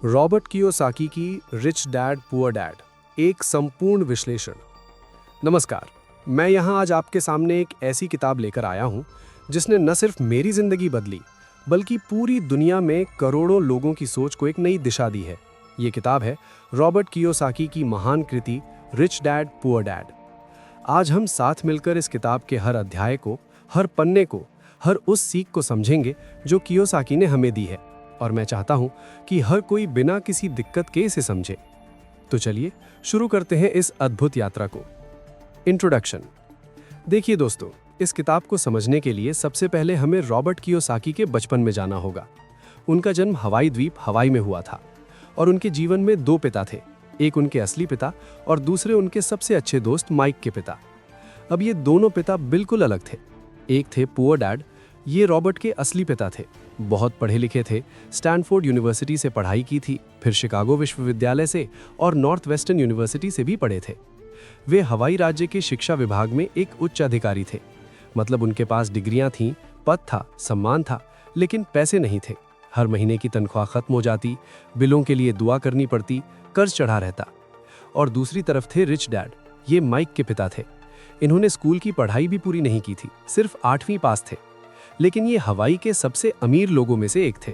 Robert Kiyosaki की rich dad poor dad, एक संपूर्ण विश्लेषण। नमस्कार, मैं यहाँ आज आपके सामने एक ऐसी किताब लेकर आया हूँ जिसने न सिर्फ मेरी जिंदगी बदली बल्कि पूरी दुनिया में करोड़ों लोगों की सोच को एक नई दिशा दी है। ये किताब है रॉबर्ट कियोसाकी की महान कृति रिच डैड पुअर डैड। आज हम साथ मिलकर इस किताब के हर अध्याय को, हर पन्ने को, हर उस सीख को समझेंगे जो कियोसाकी ने हमें दी है, और मैं चाहता हूं कि हर कोई बिना किसी दिक्कत के इसे समझे। तो चलिए शुरू करते हैं इस अद्भुत यात्रा को। इंट्रोडक्शन। देखिए दोस्तों, इस किताब को समझने के लिए सबसे पहले हमें रॉबर्ट कियोसाकी के बचपन में जाना होगा। उनका जन्म हवाई द्वीप हवाई में हुआ था और उनके जीवन में दो पिता थे, एक उनके असली पिता और दूसरे उनके सबसे अच्छे दोस्त माइक के पिता। अब ये दोनों पिता बिल्कुल अलग थे। एक थे पुअर डैड, ये रॉबर्ट के असली पिता थे। बहुत पढ़े लिखे थे, स्टैनफोर्ड यूनिवर्सिटी से पढ़ाई की थी, फिर शिकागो विश्वविद्यालय से और नॉर्थ वेस्टर्न यूनिवर्सिटी से भी पढ़े थे। वे हवाई राज्य के शिक्षा विभाग में एक उच्च अधिकारी थे। मतलब उनके पास डिग्रियां थीं, पद था, सम्मान था, लेकिन पैसे नहीं थे। हर महीने की तनख्वाह खत्म हो जाती, बिलों के लिए दुआ करनी पड़ती, कर्ज चढ़ा रहता। और दूसरी तरफ थे रिच डैड, ये माइक के पिता थे। इन्होंने स्कूल की पढ़ाई भी पूरी नहीं की थी, सिर्फ 8वीं पास थे, लेकिन ये हवाई के सबसे अमीर लोगों में से एक थे।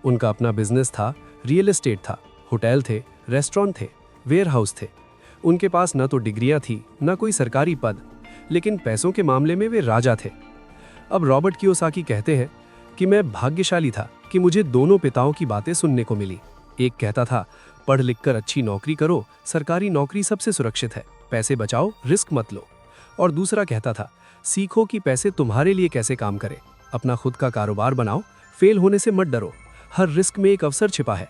उनका अपना बिजनेस था, रियल एस्टेट था, होटल थे, रेस्टोरेंट थे, वेयर हाउस थे। उनके पास न तो डिग्रियां थी, न कोई सरकारी पद, लेकिन पैसों के मामले में वे राजा थे। अब रॉबर्ट कियोसाकी कहते हैं कि मैं भाग्यशाली था कि मुझे दोनों पिताओं की बातें सुनने को मिली। एक कहता था, पढ़ लिख कर अच्छी नौकरी करो, सरकारी नौकरी सबसे सुरक्षित है, पैसे बचाओ, रिस्क मत लो। और दूसरा कहता था, सीखो कि पैसे तुम्हारे लिए कैसे काम करें, अपना खुद का कारोबार बनाओ, फेल होने से मत डरो, हर रिस्क में एक अवसर छिपा है।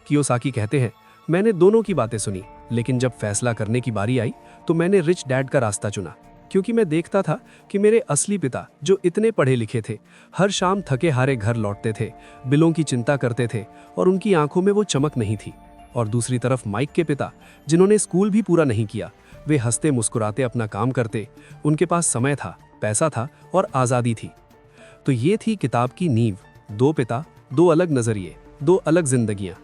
कियोसाकी कहते हैं, मैंने दोनों की बातें सुनी, लेकिन जब फैसला करने की बारी आई तो मैंने रिच डैड का रास्ता चुना, क्योंकि मैं देखता था कि मेरे असली पिता, जो इतने पढ़े लिखे थे, हर शाम थके हारे घर लौटते थे, बिलों की चिंता करते थे और उनकी आंखों में वो चमक नहीं थी। और दूसरी तरफ माइक के पिता, जिन्होंने स्कूल भी पूरा नहीं किया, वे हंसते मुस्कुराते अपना काम करते, उनके पास समय था, पैसा था और आज़ादी थी। तो ये थी किताब की नींव, दो पिता, दो अलग नजरिए, दो अलग जिंदगियां।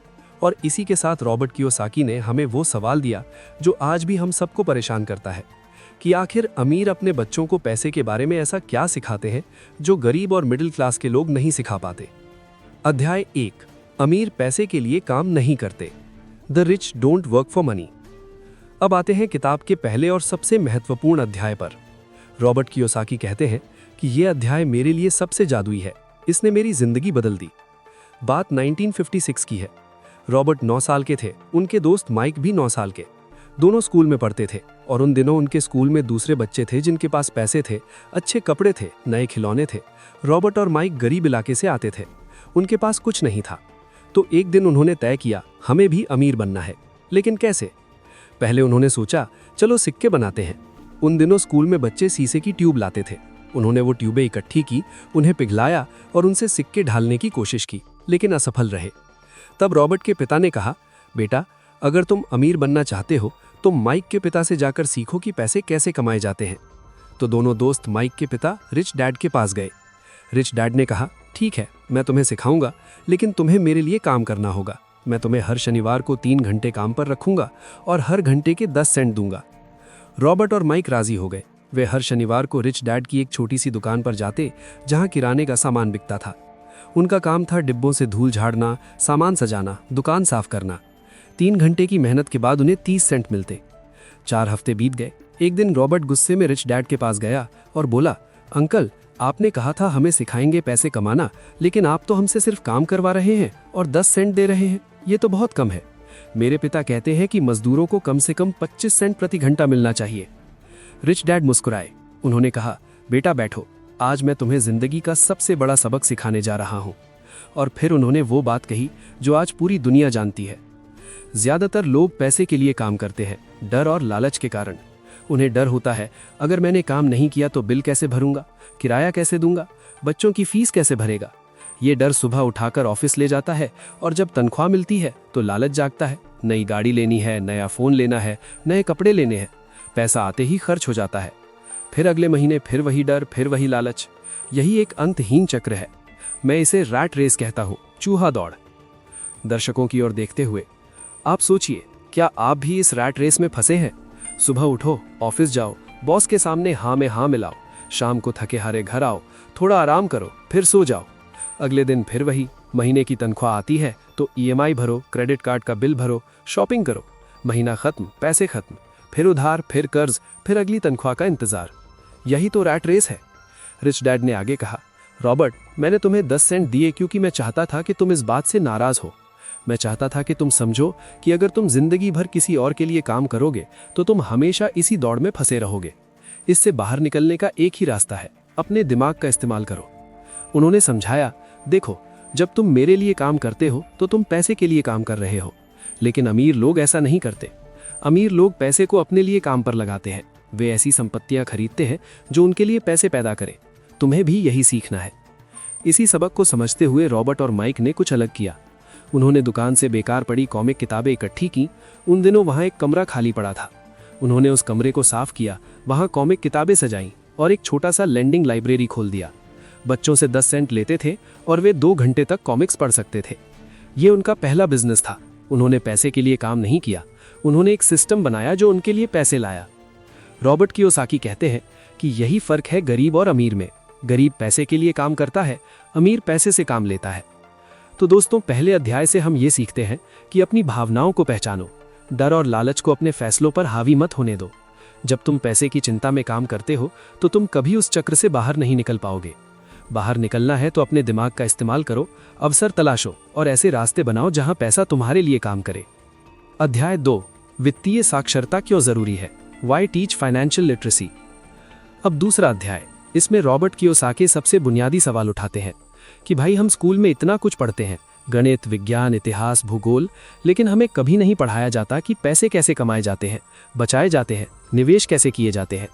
और इसी के साथ रॉबर्ट कियोसाकी ने हमें वो सवाल दिया जो आज भी हम सबको परेशान करता है कि आखिर अमीर अपने बच्चों को पैसे के बारे में ऐसा क्या सिखाते हैं जो गरीब और मिडिल क्लास के लोग नहीं सिखा पाते। अध्याय 1, अमीर पैसे के लिए काम नहीं करते, the rich don't work for money. अब आते हैं किताब के पहले और सबसे महत्वपूर्ण अध्याय पर। रॉबर्ट कियोसाकी कहते हैं कि यह अध्याय मेरे लिए सबसे जादुई है, इसने मेरी जिंदगी बदल दी। बात 1956 की है। रॉबर्ट 9 साल के थे, उनके दोस्त माइक भी 9 साल के। दोनों स्कूल में पढ़ते थे और उन दिनों उनके स्कूल में दूसरे बच्चे थे जिनके पास पैसे थे, अच्छे कपड़े थे, नए खिलौने थे। रॉबर्ट और माइक गरीब इलाके से आते थे, उनके पास कुछ नहीं था। तो एक दिन उन्होंने तय किया, हमें भी अमीर बनना है, लेकिन कैसे? पहले उन्होंने सोचा, चलो सिक्के बनाते हैं। उन दिनों स्कूल में बच्चे शीशे की ट्यूब लाते थे। उन्होंने वो ट्यूबें इकट्ठी की, उन्हें पिघलाया और उनसे सिक्के ढालने की कोशिश की, लेकिन असफल रहे। तब रॉबर्ट के पिता ने कहा, बेटा, अगर तुम अमीर बनना चाहते हो तो माइक के पिता से जाकर सीखो कि पैसे कैसे कमाए जाते हैं। तो दोनों दोस्त माइक के पिता रिच डैड के पास गए। रिच डैड ने कहा, ठीक है, मैं तुम्हें सिखाऊंगा, लेकिन तुम्हें मेरे लिए काम करना होगा। मैं तुम्हें हर शनिवार को 3 घंटे काम पर रखूंगा और हर घंटे के 10 सेंट दूंगा। रॉबर्ट और माइक राजी हो गए। वे हर शनिवार को रिच डैड की एक छोटी सी दुकान पर जाते जहां किराने का सामान बिकता था। उनका काम था डिब्बों से धूल झाड़ना, सामान सजाना, दुकान साफ करना। 3 घंटे की मेहनत के बाद उन्हें 30 सेंट मिलते। 4 हफ्ते बीत गए। एक दिन रॉबर्ट गुस्से में रिच डैड के पास गया और बोला, अंकल, आपने कहा था हमें सिखाएंगे पैसे कमाना, लेकिन आप तो हमसे सिर्फ काम करवा रहे हैं और 10 सेंट दे रहे हैं। ये तो बहुत कम है। मेरे पिता कहते हैं कि मजदूरों को कम से कम 25 सेंट प्रति घंटा मिलना चाहिए। रिच डैड मुस्कुराए। उन्होंने कहा, बेटा बैठो, आज मैं तुम्हें जिंदगी का सबसे बड़ा सबक सिखाने जा रहा हूं। और फिर उन्होंने वो बात कही जो आज पूरी दुनिया जानती है। ज्यादातर लोग पैसे के लिए काम करते हैं, डर और लालच के कारण। उन्हें डर होता है, अगर मैंने काम नहीं किया तो बिल कैसे भरूंगा, किराया कैसे दूंगा, बच्चों की फीस कैसे भरेगा। ये डर सुबह उठाकर ऑफिस ले जाता है और जब तनख्वाह मिलती है तो लालच जागता है, नई गाड़ी लेनी है, नया फोन लेना है, नए कपड़े लेने हैं। पैसा आते ही खर्च हो जाता है। फिर अगले महीने फिर वही डर, फिर वही लालच। यही एक अंतहीन चक्र है। मैं इसे रैट रेस कहता हूँ, चूहा दौड़। दर्शकों की ओर देखते हुए, आप सोचिए, क्या आप भी इस रैट रेस में फंसे हैं? सुबह उठो, ऑफिस जाओ, बॉस के सामने हाँ में हाँ मिलाओ, शाम को थके हारे घर आओ, थोड़ा आराम करो, फिर सो जाओ। अगले दिन फिर वही, महीने की तनख्वाह आती है तो ईएमआई भरो, क्रेडिट कार्ड का बिल भरो, शॉपिंग करो, महीना खत्म, पैसे खत्म, फिर उधार, फिर कर्ज, फिर अगली तनख्वाह का इंतजार। यही तो रैट रेस है। रिच डैड ने आगे कहा, रॉबर्ट, मैंने तुम्हें 10 सेंट दिए क्योंकि मैं चाहता था कि तुम इस बात से नाराज हो। मैं चाहता था कि तुम समझो कि अगर तुम जिंदगी भर किसी और के लिए काम करोगे तो तुम हमेशा इसी दौड़ में फंसे रहोगे। इससे बाहर निकलने का एक ही रास्ता है, अपने दिमाग का इस्तेमाल करो। उन्होंने समझाया, देखो, जब तुम मेरे लिए काम करते हो तो तुम पैसे के लिए काम कर रहे हो, लेकिन अमीर लोग ऐसा नहीं करते। अमीर लोग पैसे को अपने लिए काम पर लगाते हैं। वे ऐसी संपत्तियां खरीदते हैं जो उनके लिए पैसे पैदा करें। तुम्हें भी यही सीखना है। इसी सबक को समझते हुए रॉबर्ट और माइक ने कुछ अलग किया। उन्होंने दुकान से बेकार पड़ी कॉमिक किताबें इकट्ठी की। उन दिनों वहां एक कमरा खाली पड़ा था। उन्होंने उस कमरे को साफ किया, वहां कॉमिक किताबें सजाईं और एक छोटा सा लेंडिंग लाइब्रेरी खोल दिया। बच्चों से 10 सेंट लेते थे और वे 2 घंटे तक कॉमिक्स पढ़ सकते थे। ये उनका पहला बिजनेस था। उन्होंने पैसे के लिए काम नहीं किया, उन्होंने एक सिस्टम बनाया जो उनके लिए पैसे लाया। रॉबर्ट कियोसाकी कहते हैं कि यही फर्क है गरीब और अमीर में। गरीब पैसे के लिए काम करता है, अमीर पैसे से काम लेता है। तो दोस्तों, पहले अध्याय से हम ये सीखते हैं कि अपनी भावनाओं को पहचानो। डर और लालच को अपने फैसलों पर हावी मत होने दो। जब तुम पैसे की चिंता में काम करते हो तो तुम कभी उस चक्र से बाहर नहीं निकल पाओगे। बाहर निकलना है तो अपने दिमाग का इस्तेमाल करो, अवसर तलाशो और ऐसे रास्ते बनाओ जहां पैसा तुम्हारे लिए काम करे। अध्याय 2, वित्तीय साक्षरता क्यों जरूरी है? Why teach financial literacy. अब दूसरा अध्याय। इसमें रॉबर्ट कियोसाकी सबसे बुनियादी सवाल उठाते हैं कि भाई, हम स्कूल में इतना कुछ पढ़ते हैं, गणित, विज्ञान, इतिहास, भूगोल, लेकिन हमें कभी नहीं पढ़ाया जाता कि पैसे कैसे कमाए जाते हैं, बचाए जाते हैं, निवेश कैसे किए जाते हैं।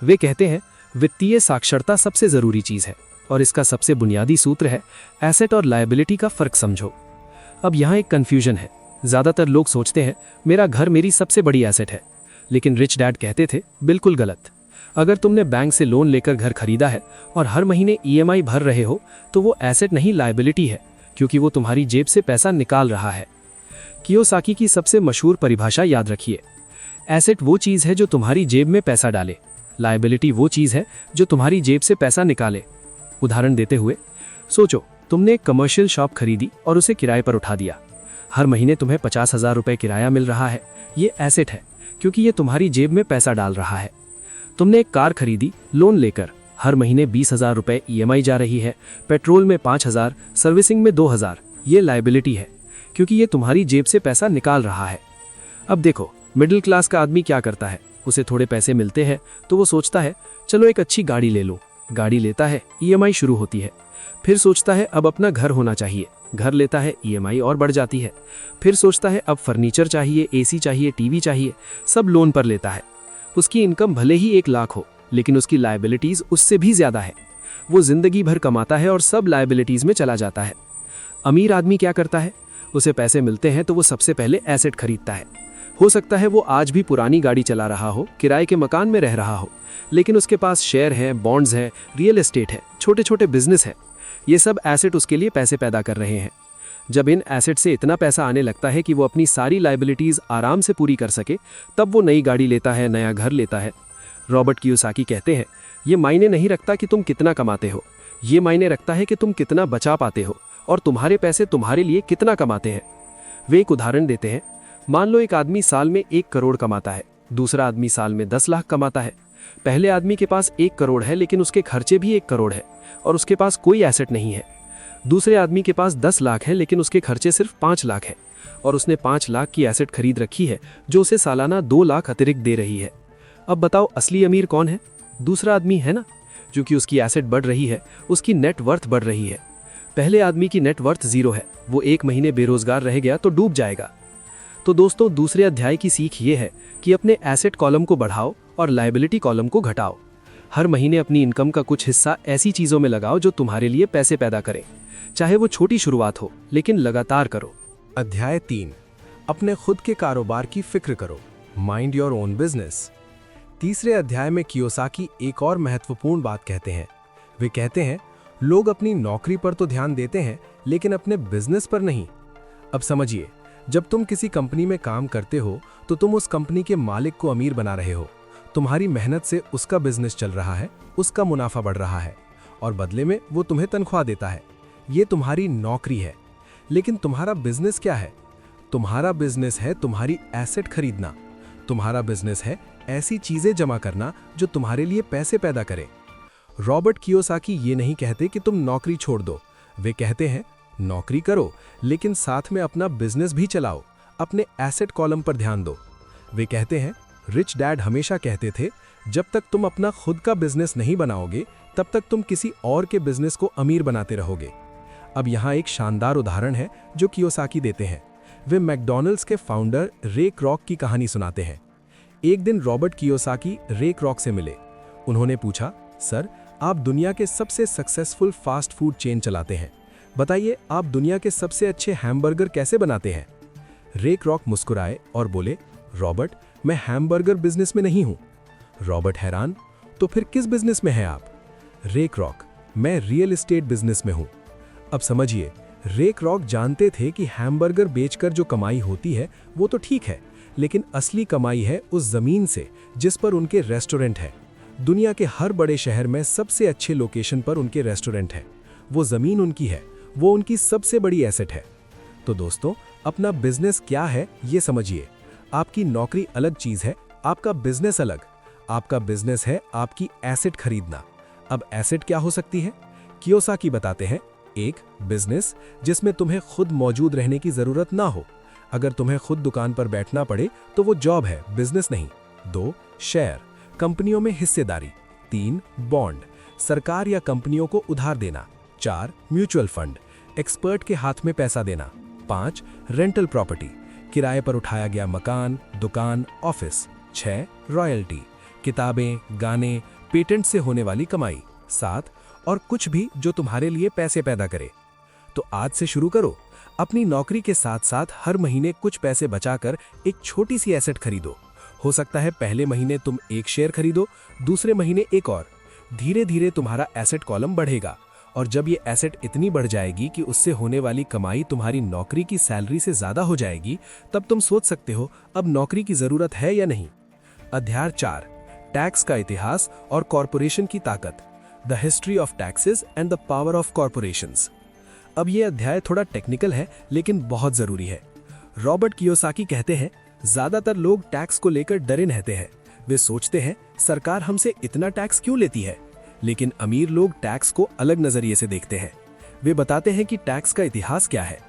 वे कहते हैं, वित्तीय साक्षरता सबसे जरूरी चीज है और इसका सबसे बुनियादी सूत्र है एसेट और लायबिलिटी का फर्क समझो। अब यहाँ एक कंफ्यूजन है। ज्यादातर लोग सोचते हैं मेरा घर मेरी सबसे बड़ी एसेट है, लेकिन रिच डैड कहते थे बिल्कुल गलत। अगर तुमने बैंक से लोन लेकर घर खरीदा है और हर महीने ईएमआई भर रहे हो तो वो एसेट नहीं, लायबिलिटी है, क्योंकि वो तुम्हारी जेब से पैसा निकाल रहा है। कियोसाकी की सबसे मशहूर परिभाषा याद रखिए, एसेट वो चीज है जो तुम्हारी जेब में पैसा डाले, लायबिलिटी वो चीज है जो तुम्हारी जेब से पैसा निकाले। उदाहरण देते हुए सोचो, तुमने एक कमर्शियल शॉप खरीदी और उसे किराए पर उठा दिया। हर महीने तुम्हें 50,000 रुपए किराया मिल रहा है। ये एसेट है क्योंकि ये तुम्हारी जेब में पैसा डाल रहा है। तुमने एक कार खरीदी लोन लेकर, हर महीने 20,000 रुपए ईएमआई जा रही है, पेट्रोल में 5,000, सर्विसिंग में 2,000। ये लायबिलिटी है क्योंकि ये तुम्हारी जेब से पैसा निकाल रहा है। अब देखो, मिडिल क्लास का आदमी क्या करता है? उसे थोड़े पैसे मिलते हैं तो वो सोचता है चलो एक अच्छी गाड़ी ले लो। गाड़ी लेता है, ईएमआई शुरू होती है। फिर सोचता है अब अपना घर होना चाहिए, घर लेता है, ईएमआई और बढ़ जाती है। फिर सोचता है अब फर्नीचर चाहिए, एसी चाहिए, टीवी चाहिए, सब लोन पर लेता है। उसकी इनकम भले ही 1 लाख हो, लेकिन उसकी लायबिलिटीज उससे भी ज्यादा है। वो जिंदगी भर कमाता है और सब लायबिलिटीज में चला जाता है। अमीर आदमी क्या करता है? उसे पैसे मिलते हैं तो वो सबसे पहले एसेट खरीदता है। हो सकता है वो आज भी पुरानी गाड़ी चला रहा हो, किराए के मकान में रह रहा हो, लेकिन उसके पास शेयर है, बॉन्ड्स है, रियल एस्टेट है, छोटे छोटे बिजनेस है। ये सब एसेट उसके लिए पैसे पैदा कर रहे हैं। जब इन एसेट से इतना पैसा आने लगता है कि वो अपनी सारी लायबिलिटीज आराम से पूरी कर सके, तब वो नई गाड़ी लेता है, नया घर लेता है। रॉबर्ट कियोसाकी कहते हैं, ये मायने नहीं रखता कि तुम कितना कमाते हो, ये मायने रखता है कि तुम कितना बचा पाते हो और तुम्हारे पैसे तुम्हारे लिए कितना कमाते हैं। वे एक उदाहरण देते हैं। मान लो एक आदमी साल में 1 करोड़ कमाता है, दूसरा आदमी साल में 10 लाख कमाता है। पहले आदमी के पास 1 करोड़ है, लेकिन उसके खर्चे भी 1 करोड़ है और उसके पास कोई एसेट नहीं है। दूसरे आदमी के पास 10 लाख है, लेकिन उसके खर्चे सिर्फ 5 लाख है और उसने 5 लाख की एसेट खरीद रखी है जो उसे सालाना 2 लाख अतिरिक्त दे रही है। अब बताओ, असली अमीर कौन है? दूसरा आदमी है ना, क्योंकि उसकी एसेट बढ़ रही है, उसकी नेट वर्थ बढ़ रही है। पहले आदमी की नेट वर्थ 0 है, वो 1 महीने बेरोजगार रह गया तो डूब जाएगा। तो दोस्तों, दूसरे अध्याय की सीख ये है कि अपने एसेट कॉलम को बढ़ाओ और लायबिलिटी कॉलम को घटाओ। हर महीने अपनी इनकम का कुछ हिस्सा ऐसी चीजों में लगाओ जो तुम्हारे लिए पैसे पैदा करें, चाहे वो छोटी शुरुआत हो, लेकिन लगातार करो। अध्याय 3, अपने खुद के कारोबार की फिक्र करो, माइंड योर ओन बिजनेस। तीसरे अध्याय में कियोसाकी एक और महत्वपूर्ण बात कहते हैं। वे कहते हैं, लोग अपनी नौकरी पर तो ध्यान देते हैं, लेकिन अपने बिजनेस पर नहीं। अब समझिए, जब तुम किसी कंपनी में काम करते हो तो तुम उस कंपनी के मालिक को अमीर बना रहे हो। तुम्हारी मेहनत से उसका बिजनेस चल रहा है, उसका मुनाफा बढ़ रहा है और बदले में वो तुम्हें तनख्वाह देता है। ये तुम्हारी नौकरी है। लेकिन तुम्हारा बिजनेस क्या है? तुम्हारा बिजनेस है तुम्हारी एसेट खरीदना। तुम्हारा बिजनेस है ऐसी चीजें जमा करना जो तुम्हारे लिए पैसे पैदा करें। रॉबर्ट कियोसाकी ये नहीं कहते कि तुम नौकरी छोड़ दो। वे कहते हैं नौकरी करो लेकिन साथ में अपना बिजनेस भी चलाओ, अपने एसेट कॉलम पर ध्यान दो। वे कहते हैं रिच डैड हमेशा कहते थे जब तक तुम अपना खुद का बिजनेस नहीं बनाओगे तब तक तुम किसी और के बिजनेस को अमीर बनाते रहोगे। अब यहाँ एक शानदार उदाहरण है जो कियोसाकी देते हैं। वे मैकडॉनल्ड्स के फाउंडर रे क्रॉक की कहानी सुनाते हैं। एक दिन रॉबर्ट कियोसाकी रे क्रॉक से मिले। उन्होंने पूछा, सर, आप दुनिया के सबसे सक्सेसफुल फास्ट फूड चेन चलाते हैं, बताइए आप दुनिया के सबसे अच्छे हैमबर्गर कैसे बनाते हैं? रे क्रॉक मुस्कुराए और बोले, रॉबर्ट, मैं हैमबर्गर बिजनेस में नहीं हूं। रॉबर्ट हैरान, तो फिर किस बिजनेस में हैं आप? रे क्रॉक, मैं रियल एस्टेट बिजनेस में हूं। अब समझिए, रे क्रॉक जानते थे कि हैमबर्गर बेचकर जो कमाई होती है वो तो ठीक है, लेकिन असली कमाई है उस जमीन से जिस पर उनके रेस्टोरेंट है। दुनिया के हर बड़े शहर में सबसे अच्छे लोकेशन पर उनके रेस्टोरेंट है। वो जमीन उनकी है, वो उनकी सबसे बड़ी एसेट है। तो दोस्तों, अपना बिजनेस क्या है ये समझिए। आपकी नौकरी अलग चीज है, आपका बिजनेस अलग। आपका बिजनेस है आपकी एसेट खरीदना। अब एसेट क्या हो सकती है? कियोसाकी बताते हैं, एक, बिजनेस जिसमें तुम्हें खुद मौजूद रहने की जरूरत ना हो। अगर तुम्हें खुद दुकान पर बैठना पड़े तो वो जॉब है, बिजनेस नहीं। 2, शेयर, कंपनियों में हिस्सेदारी। 3, बॉन्ड, सरकार या कंपनियों को उधार देना। 4, म्यूचुअल फंड, एक्सपर्ट के हाथ में पैसा देना। 5, रेंटल प्रॉपर्टी, किराए पर उठाया गया मकान, दुकान, ऑफिस। 6, रॉयल्टी, किताबें, गाने, पेटेंट से होने वाली कमाई। 7, और कुछ भी जो तुम्हारे लिए पैसे पैदा करे। तो आज से शुरू करो। अपनी नौकरी के साथ साथ हर महीने कुछ पैसे बचाकर एक छोटी सी एसेट खरीदो। हो सकता है पहले महीने तुम एक शेयर खरीदो, दूसरे महीने एक और। धीरे धीरे तुम्हारा एसेट कॉलम बढ़ेगा और जब ये एसेट इतनी बढ़ जाएगी कि उससे होने वाली कमाई तुम्हारी नौकरी की सैलरी से ज्यादा हो जाएगी, तब तुम सोच सकते हो अब नौकरी की जरूरत है या नहीं। अध्याय 4, टैक्स का इतिहास और कॉरपोरेशन की ताकत, the history of taxes and the power of corporations. अब ये अध्याय थोड़ा टेक्निकल है लेकिन बहुत जरूरी है। रॉबर्ट कियोसाकी कहते हैं ज्यादातर लोग टैक्स को लेकर डरे रहते हैं। वे सोचते हैं सरकार हमसे इतना टैक्स क्यों लेती है, लेकिन अमीर लोग टैक्स को अलग नजरिए से देखते हैं। वे बताते हैं कि टैक्स का इतिहास क्या है।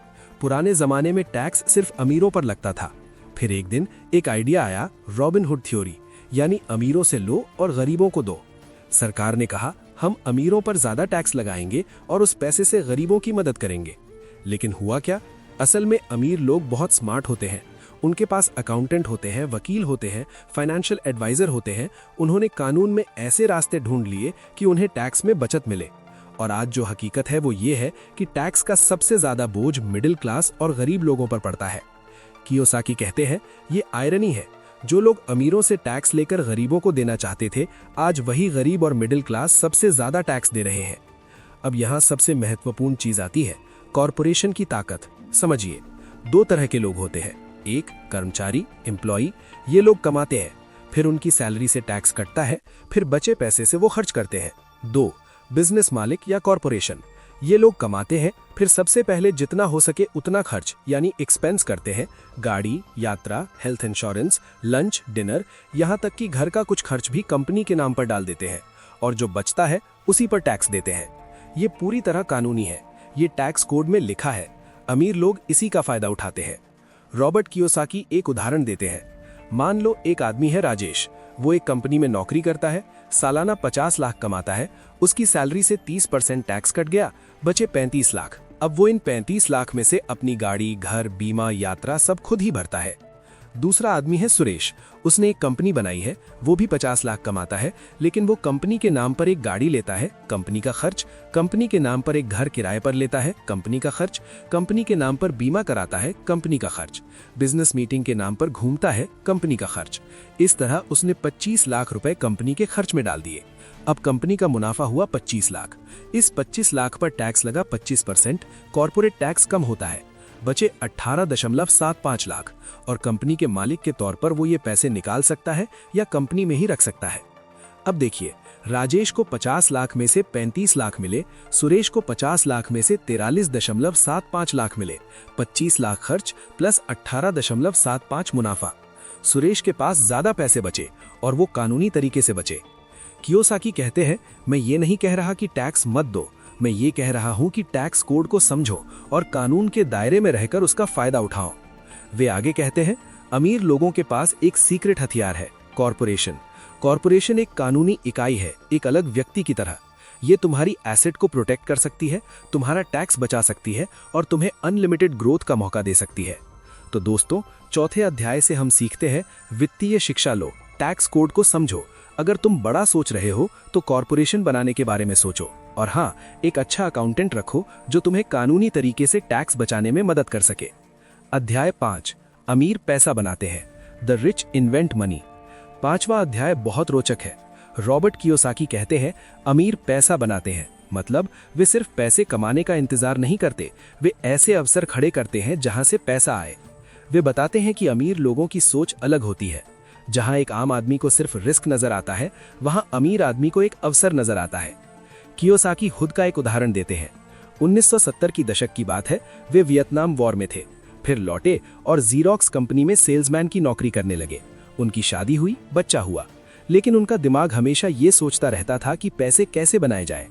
पुराने जमाने में टैक्स सिर्फ अमीरों पर लगता था। फिर एक दिन एक आइडिया आया, रॉबिन हुड थ्योरी, यानी अमीरों से लो और गरीबों को दो। सरकार ने कहा हम अमीरों पर ज्यादा टैक्स लगाएंगे और उस पैसे से गरीबों की मदद करेंगे। लेकिन हुआ क्या? असल में अमीर लोग बहुत स्मार्ट होते हैं। उनके पास अकाउंटेंट होते हैं, वकील होते हैं, फाइनेंशियल एडवाइजर होते हैं। उन्होंने कानून में ऐसे रास्ते ढूंढ लिए कि उन्हें टैक्स में बचत मिले। और आज जो हकीकत है वो ये है कि टैक्स का सबसे ज्यादा बोझ मिडिल क्लास और गरीब लोगों पर पड़ता है। कियोसाकी कहते हैं ये आयरनी है, जो लोग अमीरों से टैक्स लेकर गरीबों को देना चाहते थे, आज वही गरीब और मिडिल क्लास सबसे ज्यादा टैक्स दे रहे हैं। अब यहाँ सबसे महत्वपूर्ण चीज आती है, कॉरपोरेशन की ताकत। समझिए, 2 तरह के लोग होते हैं। एक, कर्मचारी, एम्प्लॉई। ये लोग कमाते हैं, फिर उनकी सैलरी से टैक्स कटता है, फिर बचे पैसे से वो खर्च करते हैं। 2, बिजनेस मालिक या कॉरपोरेशन। ये लोग कमाते हैं, फिर सबसे पहले जितना हो सके उतना खर्च यानी एक्सपेंस करते हैं। गाड़ी, यात्रा, हेल्थ इंश्योरेंस, लंच, डिनर, यहाँ तक कि घर का कुछ खर्च भी कंपनी के नाम पर डाल देते हैं और जो बचता है उसी पर टैक्स देते हैं। ये पूरी तरह कानूनी है, ये टैक्स कोड में लिखा है। अमीर लोग इसी का फायदा उठाते हैं। रॉबर्ट कियोसाकी एक उदाहरण देते हैं। मान लो एक आदमी है राजेश, वो एक कंपनी में नौकरी करता है, सालाना 50 लाख कमाता है। उसकी सैलरी से 30% टैक्स कट गया, बचे 35 लाख। अब वो इन 35 लाख में से अपनी गाड़ी, घर, बीमा, यात्रा सब खुद ही भरता है। दूसरा आदमी है सुरेश, उसने एक कंपनी बनाई है, वो भी 50 लाख कमाता है, लेकिन वो कंपनी के नाम पर एक गाड़ी लेता है, कंपनी का खर्च, कंपनी के नाम पर एक घर किराए पर लेता है, कंपनी का खर्च, कंपनी के नाम पर बीमा कराता है, कंपनी का खर्च, बिजनेस मीटिंग के नाम पर घूमता है, कंपनी का खर्च। इस तरह उसने 25 लाख रुपए कंपनी के खर्च में डाल दिए। अब कंपनी का मुनाफा हुआ 25 लाख। इस 25 लाख पर टैक्स लगा 25%, कॉर्पोरेट टैक्स कम होता है। बचे 18.75 लाख और कंपनी के मालिक के तौर पर वो ये पैसे निकाल सकता है या कंपनी में ही रख सकता है। अब देखिए, राजेश को 50 लाख में से 35 लाख मिले, सुरेश को 50 लाख में से 43.75 लाख मिले, 25 लाख खर्च प्लस 18.75 मुनाफा। सुरेश के पास ज्यादा पैसे बचे और वो कानूनी तरीके से बचे। कियोसाकी कहते हैं, मैं ये नहीं कह रहा कि टैक्स मत दो, मैं ये कह रहा हूं कि टैक्स कोड को समझो और कानून के दायरे में रहकर उसका फायदा उठाओ। वे आगे कहते हैं, अमीर लोगों के पास एक सीक्रेट हथियार है, कॉरपोरेशन। कॉरपोरेशन एक कानूनी इकाई है, एक अलग व्यक्ति की तरह। ये तुम्हारी एसेट को प्रोटेक्ट कर सकती है, तुम्हारा टैक्स बचा सकती है और तुम्हें अनलिमिटेड ग्रोथ का मौका दे सकती है। तो दोस्तों, चौथे अध्याय से हम सीखते हैं, वित्तीय शिक्षा लो, टैक्स कोड को समझो। अगर तुम बड़ा सोच रहे हो तो कॉरपोरेशन बनाने के बारे में सोचो, और हाँ, एक अच्छा अकाउंटेंट रखो जो तुम्हें कानूनी तरीके से टैक्स बचाने में मदद कर सके। अध्याय 5, अमीर पैसा बनाते हैं, द रिच इन्वेंट मनी। 5वां अध्याय बहुत रोचक है। रॉबर्ट कियोसाकी कहते हैं, अमीर पैसा बनाते हैं, मतलब वे सिर्फ पैसे कमाने का इंतजार नहीं करते, वे ऐसे अवसर खड़े करते हैं जहां से पैसा आए। वे बताते हैं कि अमीर लोगों की सोच अलग होती है। जहां एक आम आदमी को सिर्फ रिस्क नजर आता है, वहां अमीर आदमी को एक अवसर नजर आता है। कियोसाकी खुद का एक उदाहरण देते हैं। 1970 की दशक की बात है, वे वियतनाम वॉर में थे, फिर लौटे और जीरोक्स कंपनी में सेल्समैन की नौकरी करने लगे। उनकी शादी हुई, बच्चा हुआ, लेकिन उनका दिमाग हमेशा ये सोचता रहता था कि पैसे कैसे बनाए जाएं।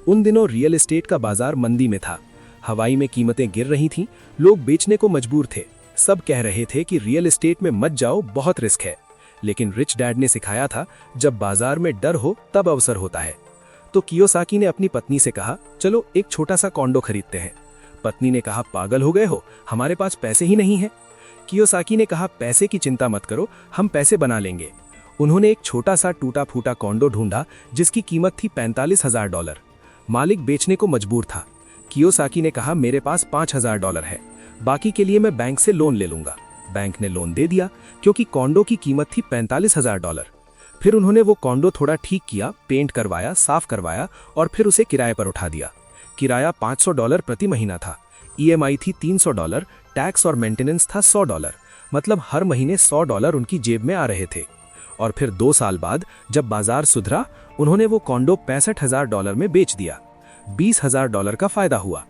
उन दिनों रियल एस्टेट का बाजार मंदी में था, हवाई में कीमतें गिर रही थीं, लोग बेचने को मजबूर थे। सब कह रहे थे कि रियल एस्टेट में मत जाओ, बहुत रिस्क है। लेकिन रिच डैड ने सिखाया था, जब बाजार में डर हो तब अवसर होता है। तो कियोसाकी ने अपनी पत्नी से कहा, चलो एक छोटा सा कॉन्डो खरीदते हैं। पत्नी ने कहा, पागल हो गए हो, हमारे पास पैसे ही नहीं है। कियोसाकी ने कहा, पैसे की चिंता मत करो, हम पैसे बना लेंगे। उन्होंने एक छोटा सा टूटा फूटा कॉन्डो ढूंढा जिसकी कीमत थी $45,000। मालिक बेचने को मजबूर था। कियोसाकी ने कहा, मेरे पास $5,000 है, बाकी के लिए मैं बैंक से लोन ले लूंगा। बैंक ने लोन दे दिया क्योंकि कॉन्डो की कीमत थी $45,000। फिर उन्होंने वो कॉन्डो थोड़ा ठीक किया, पेंट करवाया, साफ करवाया और फिर उसे किराए पर उठा दिया। किराया $500 प्रति महीना था, EMI थी $300, टैक्स और मेंटेनेंस था $100, मतलब हर महीने $100 उनकी जेब में आ रहे थे। और फिर 2 साल बाद जब बाजार सुधरा, उन्होंने वो कॉन्डो $65,000 में बेच दिया। $20,000 का फायदा हुआ।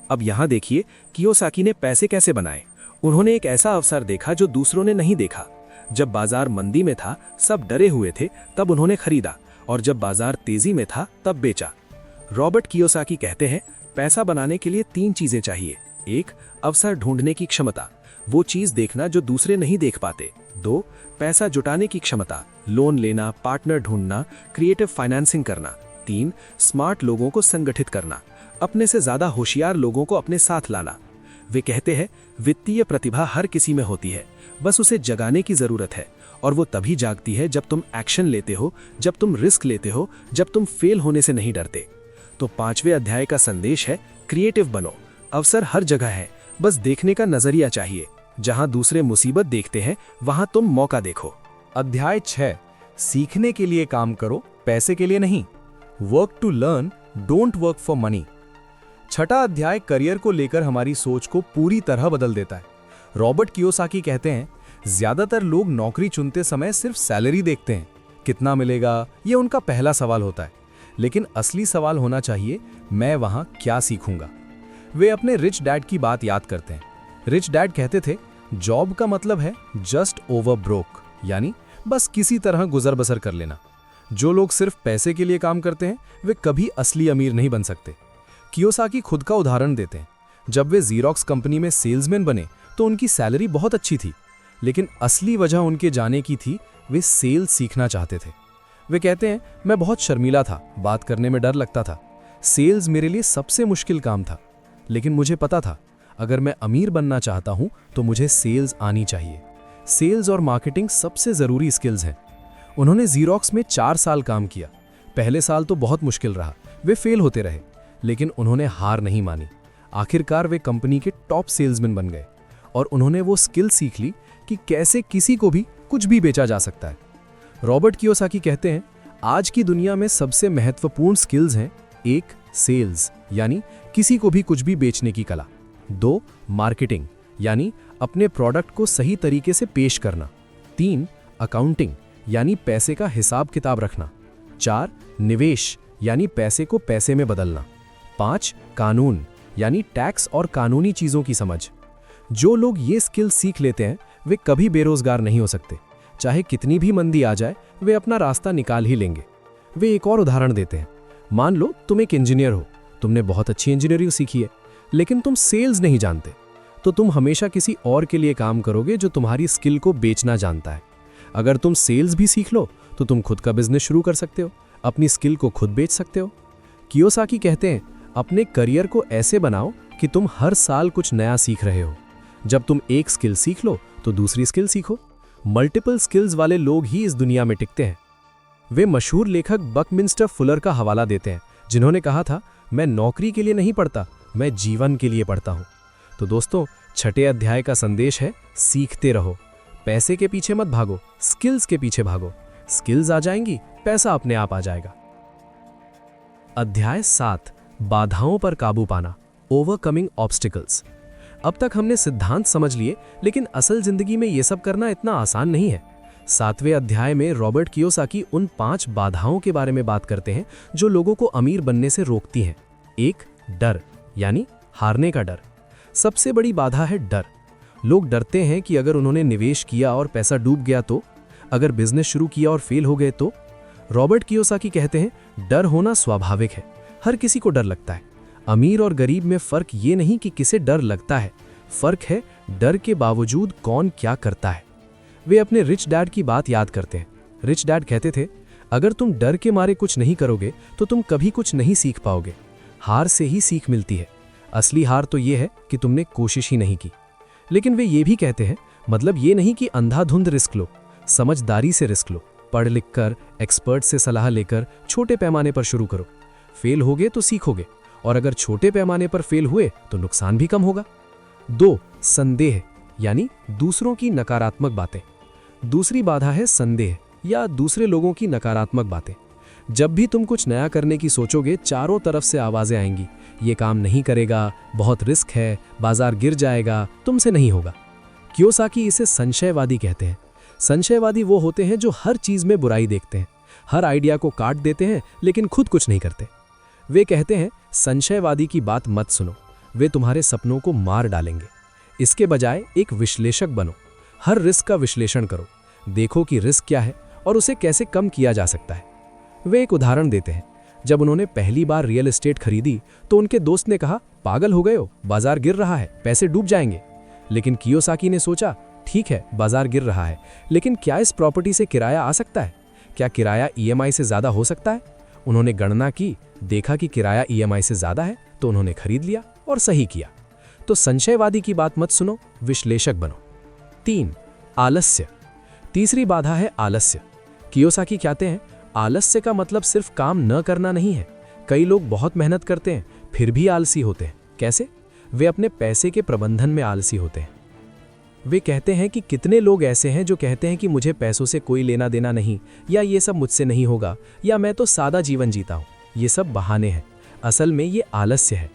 अब यहाँ देखिए कियोसाकी ने पैसे कैसे बनाए। उन्होंने एक ऐसा अवसर देखा जो दूसरों ने नहीं देखा। जब बाजार मंदी में था, सब डरे हुए थे, तब उन्होंने खरीदा, और जब बाजार तेजी में था तब बेचा। रॉबर्ट कियोसाकी कहते हैं, पैसा बनाने के लिए 3 चीजें चाहिए। 1, अवसर ढूंढने की क्षमता, वो चीज देखना जो दूसरे नहीं देख पाते। 2, पैसा जुटाने की क्षमता, लोन लेना, पार्टनर ढूंढना, क्रिएटिव फाइनेंसिंग करना। 3, स्मार्ट लोगों को संगठित करना, अपने से ज्यादा होशियार लोगों को अपने साथ लाना। वे कहते हैं, वित्तीय प्रतिभा हर किसी में होती है, बस उसे जगाने की जरूरत है, और वो तभी जागती है जब तुम एक्शन लेते हो, जब तुम रिस्क लेते हो, जब तुम फेल होने से नहीं डरते। तो 5वें अध्याय का संदेश है, क्रिएटिव बनो। अवसर हर जगह है, बस देखने का नजरिया चाहिए। जहां दूसरे मुसीबत देखते हैं, वहां तुम मौका देखो। अध्याय 6, सीखने के लिए काम करो, पैसे के लिए नहीं। Work to learn, don't work for money. 6ठा अध्याय करियर को लेकर हमारी सोच को पूरी तरह बदल देता है। रॉबर्ट कियोसाकी कहते हैं, ज्यादातर लोग नौकरी चुनते समय सिर्फ सैलरी देखते हैं, कितना मिलेगा, ये उनका पहला सवाल होता है। लेकिन असली सवाल होना चाहिए, मैं वहां क्या सीखूंगा। वे अपने रिच डैड की बात याद करते हैं। रिच डैड कहते थे, जॉब का मतलब है जस्ट ओवर ब्रोक, यानी बस किसी तरह गुजर बसर कर लेना। जो लोग सिर्फ पैसे के लिए काम करते हैं, वे कभी असली अमीर नहीं बन सकते। कियोसाकी खुद का उदाहरण देते हैं। जब वे जीरोक्स कंपनी में सेल्समैन बने तो उनकी सैलरी बहुत अच्छी थी, लेकिन असली वजह उनके जाने की थी, वे सेल्स सीखना चाहते थे। वे कहते हैं, मैं बहुत शर्मीला था, बात करने में डर लगता था, सेल्स मेरे लिए सबसे मुश्किल काम था, लेकिन मुझे पता था अगर मैं अमीर बनना चाहता हूं तो मुझे सेल्स आनी चाहिए। सेल्स और मार्केटिंग सबसे ज़रूरी स्किल्स हैं। उन्होंने जीरोक्स में 4 साल काम किया। पहले साल तो बहुत मुश्किल रहा, वे फेल होते रहे, लेकिन उन्होंने हार नहीं मानी। आखिरकार वे कंपनी के टॉप सेल्समैन बन गए और उन्होंने वो स्किल सीख ली कि कैसे किसी को भी कुछ भी बेचा जा सकता है। रॉबर्ट कियोसाकी कहते हैं, आज की दुनिया में सबसे महत्वपूर्ण स्किल्स हैं, 1 सेल्स, यानी किसी को भी कुछ भी बेचने की कला, 2. मार्केटिंग, यानी अपने प्रोडक्ट को सही तरीके से पेश करना। 3. अकाउंटिंग, यानी पैसे का हिसाब किताब रखना। 4. निवेश, यानी पैसे को पैसे में बदलना। 5. कानून, यानी टैक्स और कानूनी चीज़ों की समझ। जो लोग ये स्किल सीख लेते हैं वे कभी बेरोजगार नहीं हो सकते। चाहे कितनी भी मंदी आ जाए वे अपना रास्ता निकाल ही लेंगे। वे एक और उदाहरण देते हैं। मान लो तुम एक इंजीनियर हो, तुमने बहुत अच्छी इंजीनियरिंग सीखी है, लेकिन तुम सेल्स नहीं जानते, तो तुम हमेशा किसी और के लिए काम करोगे जो तुम्हारी स्किल को बेचना जानता है। अगर तुम सेल्स भी सीख लो तो तुम खुद का बिजनेस शुरू कर सकते हो, अपनी स्किल को खुद बेच सकते हो। कियोसाकी कहते हैं, अपने करियर को ऐसे बनाओ कि तुम हर साल कुछ नया सीख रहे हो। जब तुम एक स्किल सीख लो तो दूसरी स्किल सीखो। मल्टीपल स्किल्स वाले लोग ही इस दुनिया में टिकते हैं। वे मशहूर लेखक बकमिंस्टर फुलर का हवाला देते हैं, जिन्होंने कहा था, मैं नौकरी के लिए नहीं पढ़ता, मैं जीवन के लिए पढ़ता हूं। तो दोस्तों, छठे अध्याय का संदेश है, सीखते रहो। पैसे के पीछे मत भागो, स्किल्स के पीछे भागो। स्किल्स आ जाएंगी, पैसा अपने आप आ जाएगा। अध्याय 7, बाधाओं पर काबू पाना, ओवरकमिंग ऑब्स्टिकल्स। अब तक हमने सिद्धांत समझ लिए, लेकिन असल जिंदगी में यह सब करना इतना आसान नहीं है। 7वें अध्याय में रॉबर्ट कियोसाकी उन 5 बाधाओं के बारे में बात करते हैं जो लोगों को अमीर बनने से रोकती हैं। 1. डर, यानी हारने का डर। सबसे बड़ी बाधा है डर। लोग डरते हैं कि अगर उन्होंने निवेश किया और पैसा डूब गया तो, अगर बिजनेस शुरू किया और फेल हो गए तो। रॉबर्ट कियोसाकी कहते हैं, डर होना स्वाभाविक है, हर किसी को डर लगता है। अमीर और गरीब में फर्क ये नहीं कि किसे डर लगता है, फर्क है डर के बावजूद कौन क्या करता है। वे अपने रिच डैड की बात याद करते हैं। रिच डैड कहते थे, अगर तुम डर के मारे कुछ नहीं करोगे तो तुम कभी कुछ नहीं सीख पाओगे। हार से ही सीख मिलती है। असली हार तो ये है कि तुमने कोशिश ही नहीं की। लेकिन वे ये भी कहते हैं, मतलब ये नहीं कि अंधाधुंध रिस्क लो, समझदारी से रिस्क लो। पढ़ लिख कर, एक्सपर्ट से सलाह लेकर छोटे पैमाने पर शुरू करो। फेल होगे तो सीखोगे, और अगर छोटे पैमाने पर फेल हुए तो नुकसान भी कम होगा। 2. संदेह, यानी दूसरों की नकारात्मक बातें। दूसरी बाधा है संदेह या दूसरे लोगों की नकारात्मक बातें। जब भी तुम कुछ नया करने की सोचोगे, चारों तरफ से आवाजें आएंगी, ये काम नहीं करेगा, बहुत रिस्क है, बाजार गिर जाएगा, तुमसे नहीं होगा। कियोसाकी इसे संशयवादी कहते हैं। संशयवादी वो होते हैं जो हर चीज में बुराई देखते हैं, हर आइडिया को काट देते हैं, लेकिन खुद कुछ नहीं करते। वे कहते हैं, संशयवादी की बात मत सुनो, वे तुम्हारे सपनों को मार डालेंगे। इसके बजाय एक विश्लेषक बनो। हर रिस्क का विश्लेषण करो, देखो कि रिस्क क्या है और उसे कैसे कम किया जा सकता है। वे एक उदाहरण देते हैं, जब उन्होंने पहली बार रियल एस्टेट खरीदी तो उनके दोस्त ने कहा, पागल हो गए हो, बाजार गिर रहा है, पैसे डूब जाएंगे। लेकिन कियोसाकी ने सोचा, ठीक है बाजार गिर रहा है, लेकिन क्या इस प्रॉपर्टी से किराया आ सकता है? क्या किराया ईएमआई से ज्यादा हो सकता है? उन्होंने गणना की, देखा कि किराया ईएमआई से ज्यादा है, तो उन्होंने खरीद लिया और सही किया। तो संशयवादी की बात मत सुनो, विश्लेषक बनो। 3. आलस्य। तीसरी बाधा है आलस्य। कियोसाकी कहते हैं, आलस्य का मतलब सिर्फ काम न करना नहीं है। कई लोग बहुत मेहनत करते हैं फिर भी आलसी होते हैं। कैसे? वे अपने पैसे के प्रबंधन में आलसी होते हैं। वे कहते हैं कि कितने लोग ऐसे हैं जो कहते हैं कि मुझे पैसों से कोई लेना देना नहीं, या ये सब मुझसे नहीं होगा, या मैं तो सादा जीवन जीता हूं। ये सब बहाने हैं, असल में ये आलस्य है।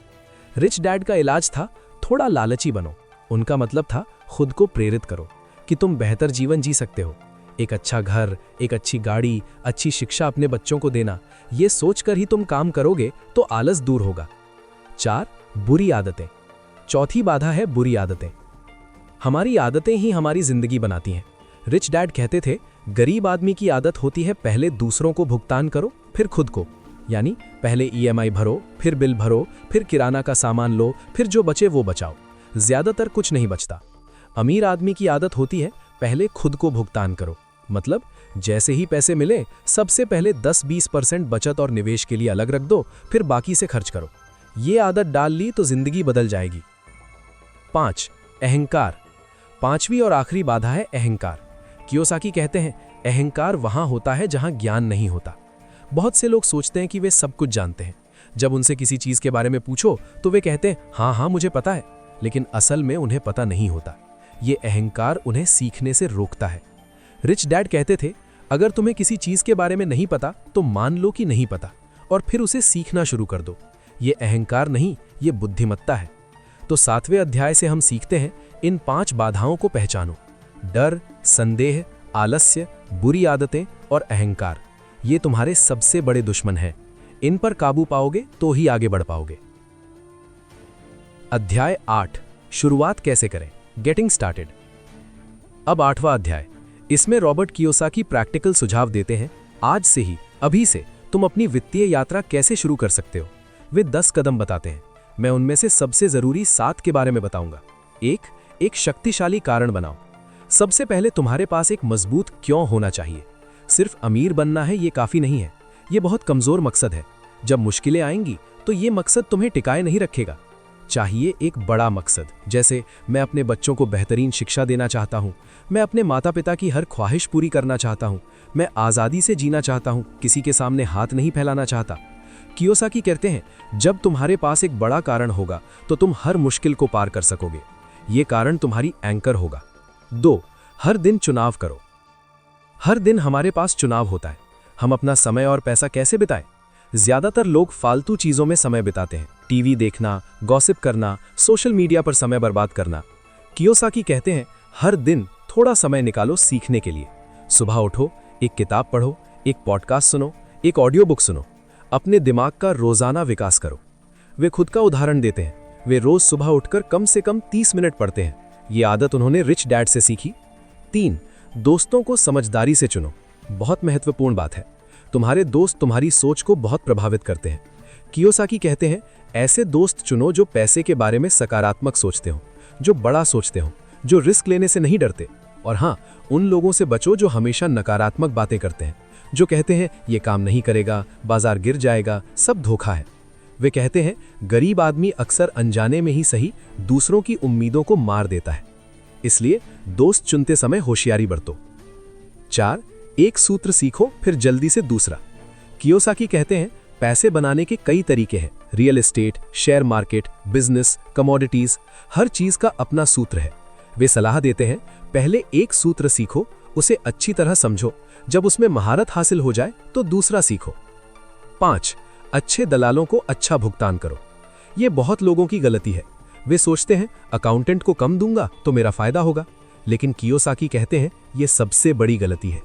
रिच डैड का इलाज था, थोड़ा लालची बनो। उनका मतलब था, खुद को प्रेरित करो कि तुम बेहतर जीवन जी सकते हो। एक अच्छा घर, एक अच्छी गाड़ी, अच्छी शिक्षा अपने बच्चों को देना, ये सोचकर ही तुम काम करोगे तो आलस दूर होगा। 4. बुरी आदतें। चौथी बाधा है बुरी आदतें। हमारी आदतें ही हमारी जिंदगी बनाती हैं। रिच डैड कहते थे, गरीब आदमी की आदत होती है, पहले दूसरों को भुगतान करो फिर खुद को, यानी पहले ईएमआई भरो, फिर बिल भरो, फिर किराना का सामान लो, फिर जो बचे वो बचाओ। ज्यादातर कुछ नहीं बचता। अमीर आदमी की आदत होती है, पहले खुद को भुगतान करो, मतलब जैसे ही पैसे मिले सबसे पहले 10-20% बचत और निवेश के लिए अलग रख दो, फिर बाकी से खर्च करो। ये आदत डाल ली तो जिंदगी बदल जाएगी। 5. अहंकार। पांचवी और आखिरी बाधा है अहंकार। कियोसाकी कहते हैं, अहंकार वहां होता है जहां ज्ञान नहीं होता। बहुत से लोग सोचते हैं कि वे सब कुछ जानते हैं। जब उनसे किसी चीज के बारे में पूछो तो वे कहते हैं, हाँ मुझे पता है, लेकिन असल में उन्हें पता नहीं होता। ये अहंकार उन्हें सीखने से रोकता है। रिच डैड कहते थे, अगर तुम्हें किसी चीज के बारे में नहीं पता तो मान लो कि नहीं पता और फिर उसे सीखना शुरू कर दो। ये अहंकार नहीं, ये बुद्धिमत्ता है। तो 7वें अध्याय से हम सीखते हैं इन 5 बाधाओं को पहचानो। डर, संदेह, आलस्य, बुरी आदतें और अहंकार, ये तुम्हारे सबसे बड़े दुश्मन हैं। इन पर काबू पाओगे तो ही आगे बढ़ पाओगे। अध्याय 8, शुरुआत कैसे करें, गेटिंग स्टार्टेड। अब 8वां अध्याय, इसमें रॉबर्ट कियोसाकी प्रैक्टिकल सुझाव देते हैं। आज से ही, अभी से तुम अपनी वित्तीय यात्रा कैसे शुरू कर सकते हो। वे 10 कदम बताते हैं। मैं उनमें से सबसे जरूरी 7 के बारे में बताऊंगा। एक शक्तिशाली कारण बनाओ। सबसे पहले तुम्हारे पास एक मजबूत क्यों होना चाहिए। सिर्फ अमीर बनना है ये काफी नहीं है, ये बहुत कमजोर मकसद है। जब मुश्किलें आएंगी तो ये मकसद तुम्हें टिकाए नहीं रखेगा। चाहिए एक बड़ा मकसद, जैसे मैं अपने बच्चों को बेहतरीन शिक्षा देना चाहता हूँ, मैं अपने माता पिता की हर ख्वाहिश पूरी करना चाहता हूँ, मैं आज़ादी से जीना चाहता हूँ, किसी के सामने हाथ नहीं फैलाना चाहता। कियोसाकी कहते हैं, जब तुम्हारे पास एक बड़ा कारण होगा तो तुम हर मुश्किल को पार कर सकोगे। ये कारण तुम्हारी एंकर होगा। 2, हर दिन चुनाव करो। हर दिन हमारे पास चुनाव होता है। हम अपना समय और पैसा कैसे बिताएं? ज्यादातर लोग फालतू चीजों में समय बिताते हैं। टीवी देखना, गॉसिप करना, सोशल मीडिया पर समय बर्बाद करना। कियोसाकी कहते हैं, हर दिन थोड़ा समय निकालो सीखने के लिए। सुबह उठो, एक किताब पढ़ो, एक पॉडकास्ट सुनो, एक ऑडियो बुक सुनो। अपने दिमाग का रोजाना विकास करो। वे खुद का उदाहरण देते हैं। वे रोज सुबह उठकर कम से कम 30 मिनट पढ़ते हैं। ये आदत उन्होंने रिच डैड से सीखी। 3, दोस्तों को समझदारी से चुनो। बहुत महत्वपूर्ण बात है। तुम्हारे दोस्त तुम्हारी सोच को बहुत प्रभावित करते हैं। कियोसाकी कहते हैं, ऐसे दोस्त चुनो जो पैसे के बारे में सकारात्मक सोचते हो, जो बड़ा सोचते हो, जो रिस्क लेने से नहीं डरते। और हाँ, उन लोगों से बचो जो हमेशा नकारात्मक बातें करते हैं, जो कहते हैं ये काम नहीं करेगा, बाजार गिर जाएगा, सब धोखा है। वे कहते हैं, गरीब आदमी अक्सर अनजाने में ही सही दूसरों की उम्मीदों को मार देता है। इसलिए दोस्त चुनते समय होशियारी बरतो। 4, एक सूत्र सीखो फिर जल्दी से दूसरा। कियोसाकी कहते हैं, पैसे बनाने के कई तरीके हैं। Real estate, share market, business, commodities, हर चीज का अपना सूत्र है। वे सलाह देते हैं, पहले एक सूत्र सीखो, उसे अच्छी तरह समझो, जब उसमें महारत हासिल हो जाए तो दूसरा सीखो। 5, अच्छे दलालों को अच्छा भुगतान करो। ये बहुत लोगों की गलती है। वे सोचते हैं, अकाउंटेंट को कम दूंगा तो मेरा फायदा होगा। लेकिन कियोसाकी कहते हैं, ये सबसे बड़ी गलती है।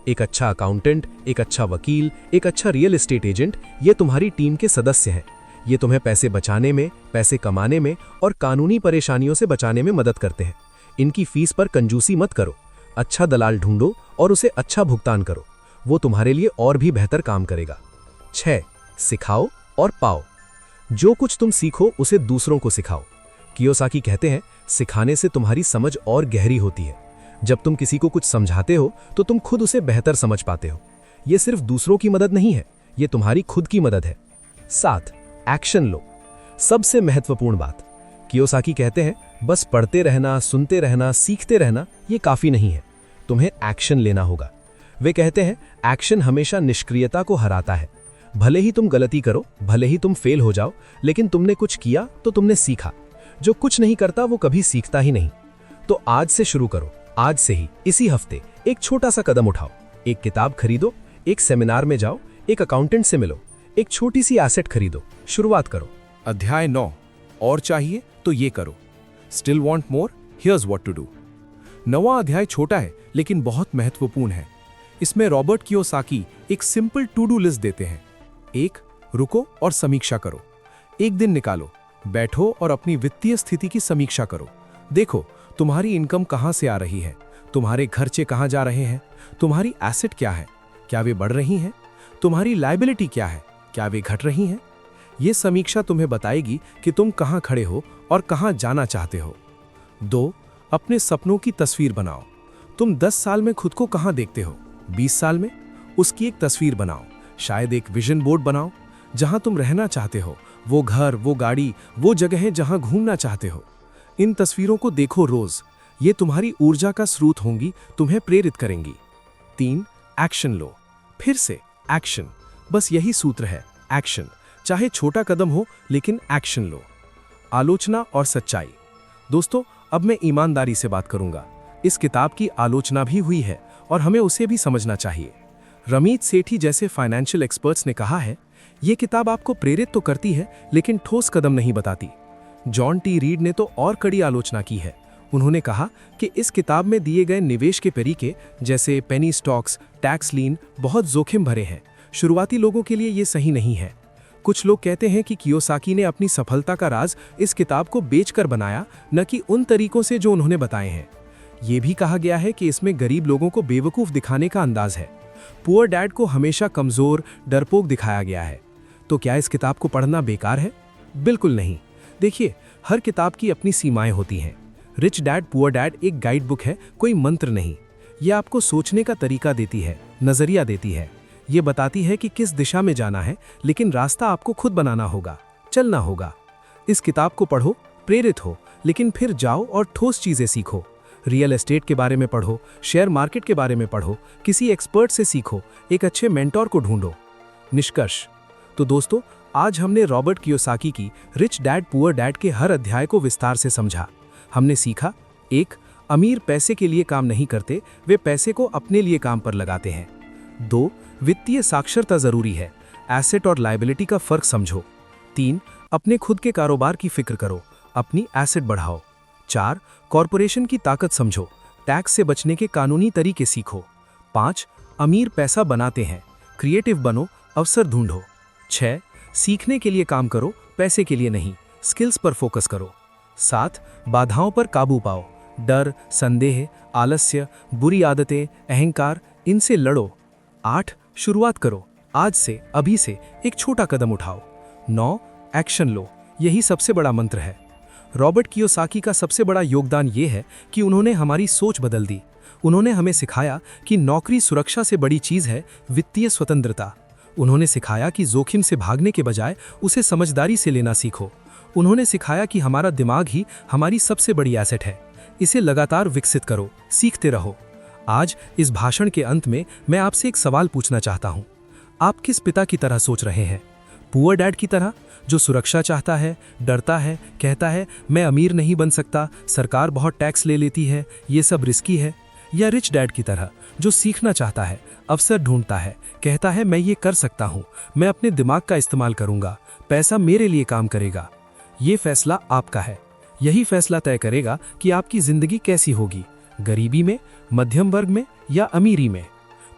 एक अच्छा अकाउंटेंट, एक अच्छा वकील, एक अच्छा रियल एस्टेट एजेंट, ये तुम्हारी टीम के सदस्य हैं। ये तुम्हें पैसे बचाने में, पैसे कमाने में और कानूनी परेशानियों से बचाने में मदद करते हैं। इनकी फीस पर कंजूसी मत करो। अच्छा दलाल ढूंढो और उसे अच्छा भुगतान करो। वो तुम्हारे लिए और भी बेहतर काम करेगा। 6, सिखाओ और पाओ। जो कुछ तुम सीखो उसे दूसरों को सिखाओ। कियोसाकी कहते हैं, सिखाने से तुम्हारी समझ और गहरी होती है। जब तुम किसी को कुछ समझाते हो तो तुम खुद उसे बेहतर समझ पाते हो। यह सिर्फ दूसरों की मदद नहीं है, यह तुम्हारी खुद की मदद है। 7, एक्शन लो। सबसे महत्वपूर्ण बात, कियोसाकी कहते हैं, बस पढ़ते रहना, सुनते रहना, सीखते रहना ये काफी नहीं है। तुम्हें एक्शन लेना होगा। वे कहते हैं, एक्शन हमेशा निष्क्रियता को हराता है। भले ही तुम गलती करो, भले ही तुम फेल हो जाओ, लेकिन तुमने कुछ किया तो तुमने सीखा। जो कुछ नहीं करता वो कभी सीखता ही नहीं। तो आज से शुरू करो। आज से ही, इसी हफ्ते एक छोटा सा कदम उठाओ। एक किताब खरीदो, एक सेमिनार में जाओ, एक अकाउंटेंट से मिलो, एक छोटी सी एसेट खरीदो। शुरुआत करो। अध्याय 9, और चाहिए तो ये करो। Still want more? Here's what to do. 9वां अध्याय छोटा है लेकिन बहुत महत्वपूर्ण है। इसमें रॉबर्ट कियोसाकी एक सिंपल टू डू लिस्ट देते हैं। 1, रुको और समीक्षा करो। एक दिन निकालो, बैठो और अपनी वित्तीय स्थिति की समीक्षा करो। देखो तुम्हारी इनकम कहां से आ रही है, तुम्हारे खर्चे कहां जा रहे हैं, तुम्हारी एसेट क्या है, क्या वे बढ़ रही हैं, तुम्हारी लायबिलिटी क्या है, क्या वे घट रही हैं। ये समीक्षा तुम्हें बताएगी कि तुम कहां खड़े हो और कहां जाना चाहते हो। 2, अपने सपनों की तस्वीर बनाओ। तुम 10 साल में खुद को कहां देखते हो, 20 साल में? उसकी एक तस्वीर बनाओ। शायद एक विजन बोर्ड बनाओ, जहां तुम रहना चाहते हो, वो घर, वो गाड़ी, वो जगहें जहां घूमना चाहते हो। इन तस्वीरों को देखो रोज। ये तुम्हारी ऊर्जा का स्रोत होंगी, तुम्हें प्रेरित करेंगी। 3, एक्शन लो। फिर से एक्शन, बस यही सूत्र है, एक्शन। चाहे छोटा कदम हो लेकिन एक्शन लो। आलोचना और सच्चाई। दोस्तों, अब मैं ईमानदारी से बात करूंगा। इस किताब की आलोचना भी हुई है और हमें उसे भी समझना चाहिए। रमीत सेठी जैसे फाइनेंशियल एक्सपर्ट्स ने कहा है, ये किताब आपको प्रेरित तो करती है लेकिन ठोस कदम नहीं बताती। जॉन टी रीड ने तो और कड़ी आलोचना की है। उन्होंने कहा कि इस किताब में दिए गए निवेश के तरीके जैसे पेनी स्टॉक्स, टैक्स लीन बहुत जोखिम भरे हैं। शुरुआती लोगों के लिए ये सही नहीं है। कुछ लोग कहते हैं कि कियोसाकी ने अपनी सफलता का राज इस किताब को बेचकर बनाया, न कि उन तरीकों से जो उन्होंने बताए हैं। ये भी कहा गया है कि इसमें गरीब लोगों को बेवकूफ़ दिखाने का अंदाज है। पुअर डैड को हमेशा कमज़ोर, डरपोक दिखाया गया है। तो क्या इस किताब को पढ़ना बेकार है? बिल्कुल नहीं। देखिए, हर किताब की अपनी सीमाएं होती हैं। रिच डैड पुअर डैड एक गाइड बुक है, कोई मंत्र नहीं। यह आपको सोचने का तरीका देती है, नज़रिया देती है। ये बताती है कि किस दिशा में जाना है, लेकिन रास्ता आपको खुद बनाना होगा, चलना होगा। इस किताब को पढ़ो, प्रेरित हो, लेकिन फिर जाओ और ठोस चीज़ें सीखो। रियल एस्टेट के बारे में पढ़ो, शेयर मार्केट के बारे में पढ़ो, किसी एक्सपर्ट से सीखो, एक अच्छे मेंटोर को ढूंढो। निष्कर्ष तो दोस्तों, आज हमने रॉबर्ट कियोसाकी की रिच डैड पुअर डैड के हर अध्याय को विस्तार से समझा। हमने सीखा, 1. अमीर पैसे के लिए काम नहीं करते, वे पैसे को अपने लिए काम पर लगाते हैं। 2. वित्तीय साक्षरता जरूरी है, एसेट और लायबिलिटी का फर्क समझो। 3. अपने खुद के कारोबार की फिक्र करो, अपनी एसेट बढ़ाओ। 4. कॉरपोरेशन की ताकत समझो, टैक्स से बचने के कानूनी तरीके सीखो। 5. अमीर पैसा बनाते हैं, क्रिएटिव बनो, अवसर ढूंढो। 6. सीखने के लिए काम करो, पैसे के लिए नहीं, स्किल्स पर फोकस करो। 7. बाधाओं पर काबू पाओ, डर, संदेह, आलस्य, बुरी आदतें, अहंकार, इनसे लड़ो। 8. शुरुआत करो, आज से, अभी से एक छोटा कदम उठाओ। 9. एक्शन लो, यही सबसे बड़ा मंत्र है। रॉबर्ट कियोसाकी का सबसे बड़ा योगदान ये है कि उन्होंने हमारी सोच बदल दी। उन्होंने हमें सिखाया कि नौकरी सुरक्षा से बड़ी चीज़ है वित्तीय स्वतंत्रता। उन्होंने सिखाया कि जोखिम से भागने के बजाय उसे समझदारी से लेना सीखो। उन्होंने सिखाया कि हमारा दिमाग ही हमारी सबसे बड़ी एसेट है। इसे लगातार विकसित करो, सीखते रहो। आज इस भाषण के अंत में मैं आपसे एक सवाल पूछना चाहता हूँ। आप किस पिता की तरह सोच रहे हैं? पुअर डैड की तरह, जो सुरक्षा चाहता है, डरता है, कहता है मैं अमीर नहीं बन सकता, सरकार बहुत टैक्स ले लेती है, ये सब रिस्की है? या रिच डैड की तरह, जो सीखना चाहता है, अवसर ढूंढता है, कहता है मैं ये कर सकता हूँ, मैं अपने दिमाग का इस्तेमाल करूँगा, पैसा मेरे लिए काम करेगा? ये फैसला आपका है। यही फैसला तय करेगा कि आपकी जिंदगी कैसी होगी, गरीबी में, मध्यम वर्ग में या अमीरी में।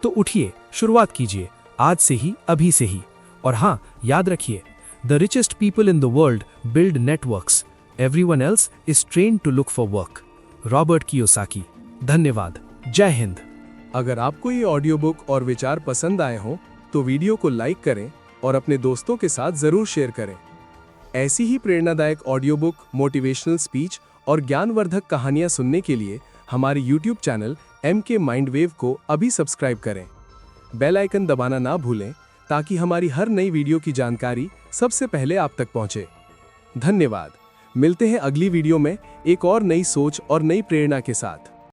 तो उठिए, शुरुआत कीजिए, आज से ही, अभी से ही। और हाँ, याद रखिए, the richest people in the world build networks, everyone else is trained to look for work. Robert Kiyosaki. धन्यवाद। जय हिंद। अगर आपको ये ऑडियो बुक और विचार पसंद आए हों तो वीडियो को लाइक करें और अपने दोस्तों के साथ जरूर शेयर करें। ऐसी ही प्रेरणादायक ऑडियो बुक, मोटिवेशनल स्पीच और ज्ञानवर्धक कहानियां सुनने के लिए हमारे YouTube चैनल MK माइंडवेव को अभी सब्सक्राइब करें। बेल आइकन दबाना ना भूलें ताकि हमारी हर नई वीडियो की जानकारी सबसे पहले आप तक पहुंचे। धन्यवाद। मिलते हैं अगली वीडियो में एक और नई सोच और नई प्रेरणा के साथ।